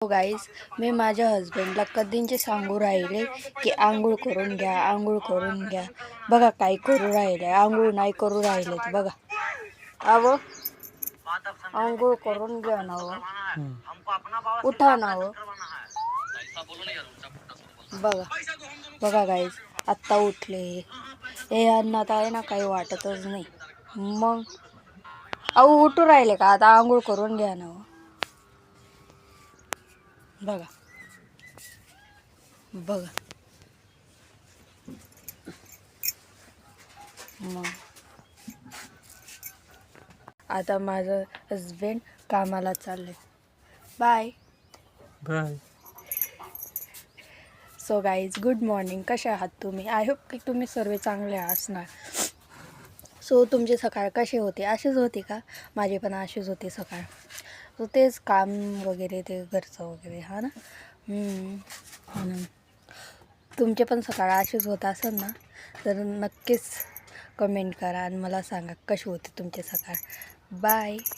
हो गाईज, मी माझ्या हस्बंडला कधींचे सांगू राहिले की आंघोळ करून घ्या, आंघोळ करून घ्या. बघा काय करू राहिले, आंघोळ नाही करू राहिले. बघा अव आंघोळ करून घ्या ना हो. उठा ना हो. बघा बघा गाईज, आत्ता उठले. हे यांना तर आहे ना काही वाटतच नाही. मग अहो उठू राहिले का? आता आंघोळ करून घ्या ना हो. बघा बघा मग आता माझं हस्बंड कामाला चालले. Bye bye. So guys, good morning. कसे आहात तुम्ही? आय होप की तुम्ही सर्व चांगले असणार. सो तुमची सकाळ कशी होती? अशीच होती का? माझी पण अशीच होती सकाळ. सो तेच काम वगैरे, ते घरचं वगैरे, हा ना. म्हणून तुमचे पण सकाळ अशीच होत असेल ना, तर नक्कीच कमेंट करा आणि मला सांगा कशी होती तुमची सकाळ. बाय.